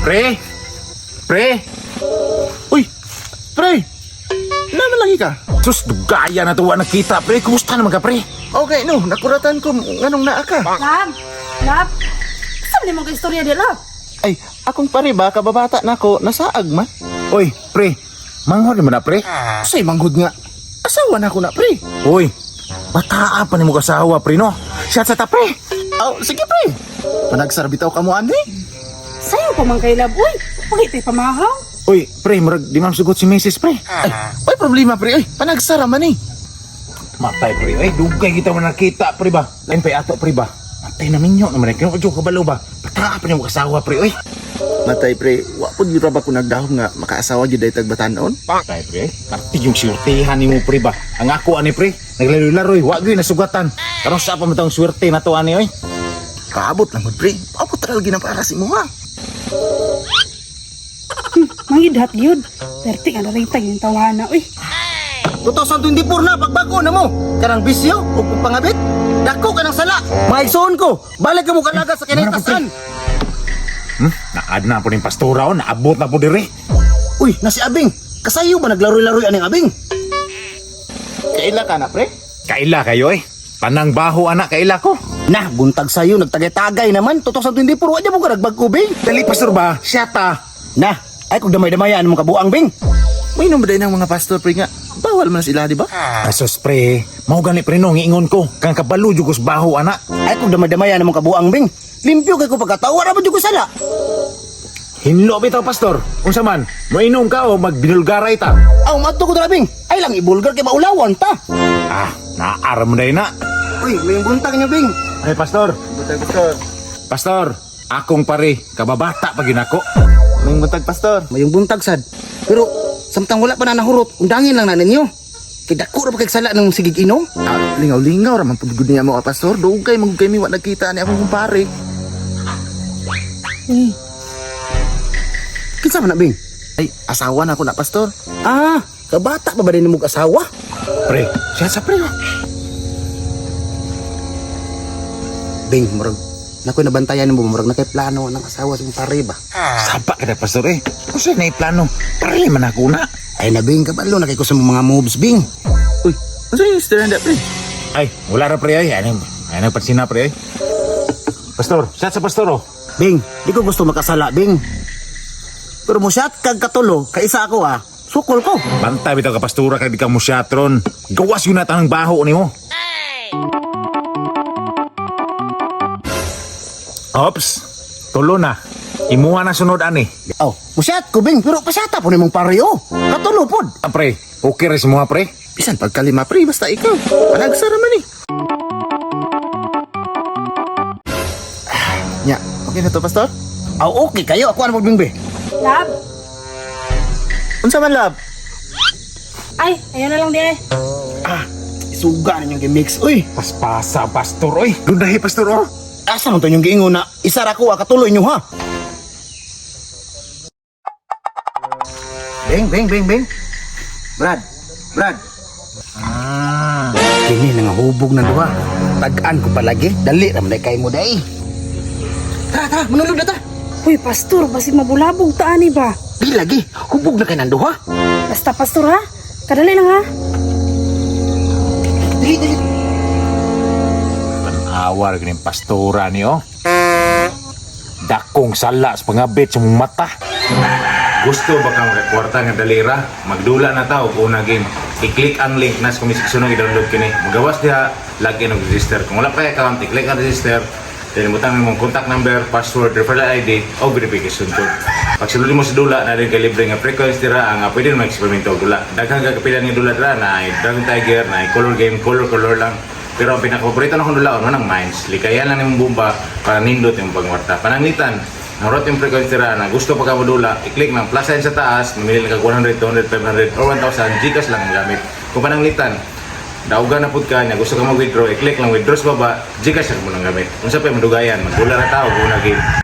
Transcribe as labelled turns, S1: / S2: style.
S1: Pre? Pre?
S2: Uy, pre! Naman lagi ka?
S1: Sus, dugaya na tuwa nakita, pre. Kumusta naman ka, pre?
S2: Okay, no, nakuratan ko nganong naa ka.
S3: Lab, saan mo ka istorya di, Lab?
S2: Ay, akong pare ba, kababata na ko, nasaag man.
S1: Oy, pre. Manghod naman na, pre.
S2: Say, manghud nga. Asawa na ko na, pre.
S1: Oy, bataa pa ni mo kasawa, pre, no? Siya sa ta, pre.
S2: Oh, sige, pre. Panagsar bitaw ka mo, ani?
S3: Sa'yo pa man kay Lab, uy. Pagkitay pamahaw.
S1: Oy, pre, murag di man sugot si Mrs. pre.
S2: Ay, may problema, pre. Ay, panagsara man eh.
S1: Matay, pre. Ay, dugay kita mo nakita, pre ba? Lain pa ato, pre ba? Matay na minyo naman. Kaya mo kabalo ba? Bataa pa ni mo kasawa, pre, oy.
S2: Matay, pre. Wapod yun ba ko nagdahom nga makaasawa yun dahil tagbatanon?
S1: Matay, pre. Parti yung siwertehan ni mo, pre ba? Ang ako, ani, pre. Naglaro-laroy. Wag yun nasugatan. Karon sa pa matang swerte na to, ani, oy.
S2: Kaabot lang, pre. Abot talaga ng para si mo, ha?
S3: Mangidhat yun. Perti nga naritag yung tawana, uy.
S2: 2024 na, pagbago na mo. Karang bisyo o pangabit. Dako ka ng sala. Maigsoon ko. Balik ka mo kalaga sa kinitasan.
S1: Naad na po ng pastora, o. Naabot na po dire.
S2: Uy, nasi Abing. Kasayo ba naglaro-laro aning Abing? Kaila ka na, pre?
S1: Kaila kayo, eh. Panang baho, anak, kaila ko.
S2: Nah, buntag sayo, nagtagay-tagay naman. 2024, wala mo ka nagbag-o, Bing.
S1: Dali, pastor ba? Siya ta.
S2: Nah, ay kung damay-damayan mo kabuang, Bing. May numbaday ng mga pastor, pre nga. Bawal man sila, di ba?
S1: Asos, pre. Mau gani, pre, no, ngiingon ko. Kang kabalo, jugos baho, anak.
S2: Ay kung damay-damayan mo kabuang, Bing. Limpyo kay ko pagkatawa, raman ko sala.
S1: Hinlo bitaw, pastor. Unsa man, moinom ka o magbinulgara ita.
S2: Aw, mato ko dala, Bing. Ay lang, ibulgar kay maulawan ta.
S1: Ah, naaram mo na.
S2: Uy, may buntag niya, Bing.
S1: Ay, pastor.
S2: Buntag, pastor.
S1: Pastor, akong pare, kababata pa ginako.
S2: May buntag, pastor. May buntag, sad. Pero, samtang wala pa na nahurot, undangin lang na ninyo. Kaya dako ra pa kay sala ng sigig inom. Ah, lingaw-lingaw raman pagod niya mo, pastor. Dugay, magugay mi, wala nakita ni akong kumpare. Kinsa man na, Bing? Ay, asawa na ako na, pastor. Ah, kabata pa ba din mo asawa?
S1: Pre, siya sa pre.
S2: Bing, murag, nakoy nabantayan mo, murag nakay plano ng asawa sa kumpare ba?
S1: Sapa ka na, pastor, eh. Kung sa'yo na iplano, parali man ako na.
S2: Ay na, Bing, kabalo, nakay ko sa mga moves, Bing. Uy, ano yung stand up, Bing?
S1: Ay, wala na, pre, ay. Ano pansin na, pre, ay. Pastor, siya sa pastor, oh.
S2: Bing, di ko gusto makasala, Bing. Pero mo siya kag katulo, kaisa ako sukol ko.
S1: Bantay bitaw ka, pastura, kay di ka musyatron. Gawas yun natin ang baho ni mo. Ops, tulo na. Imuha na sunod, ani.
S2: Oh, musyat ko, Bing, pero pasyata po ni mong pareho. Katulo po.
S1: Ah, pre, okay rin si mga, pre.
S2: Bisan pagkalima, pre, basta ikaw. Panagsara man eh. Nya, okay na to, pastor? Oh, okay kayo. Ako ano magbingbe?
S3: Lab,
S2: Unsa man, lab?
S3: ay, ayun na lang di, eh.
S2: Isuga na yung gimix. Uy,
S1: Paspasa, pastor, oy. Dundahi, pastor, oh.
S2: asa mo to yung giingon na isara ko, katuloy nyo, ha? Bing. Brad. Kini nga hubog na duha. Tag-an ko palagi. Dali, ramday kay mo day. Tara, manulog na ta.
S3: Uy, pastor, basi mabulabog ta, ani ba?
S2: Di lagi, hubog na kay nang duha.
S3: Basta, pastor, ha? Kadali lang, ha?
S2: Dili.
S1: Awar ganing pastora niyo. Dakong sala sa pangabit sa mong mata. Gusto ba kang rekwarta nga dalira? Magdula na tao kung naging i-click ang link na sa komisiksunong i-download kini. Magawas diha, login og register. Kung wala pa kay account, i-click ang register. Then butang mong contact number, password, referral ID o verification code. Pag sulod mo sa dula na rin kay libre nga frequency dira ang pwede na mag-eksperimento og dula. Daghang kagapilan nga dula dira na ay Dragon Tiger, na ay color game, color lang. Pero ang pinaka-paborito na kong dulaon, manang mines. Likayan lang yung bomba para nindot yung pangwarta. Pananglitan, ang rot yung frequency na gusto pagka modula, i-click ng plus sign sa taas, mamili lang kag 100, 200, 500, or 1,000, Gcash lang ang gamit. Kung pananglitan, daugan na pud ka niya, gusto ka mag-withdraw, i-click lang withdraw sa baba, Gcash lang mo nang gamit. Kung sa pa madugayan, magdula na tao, kung naging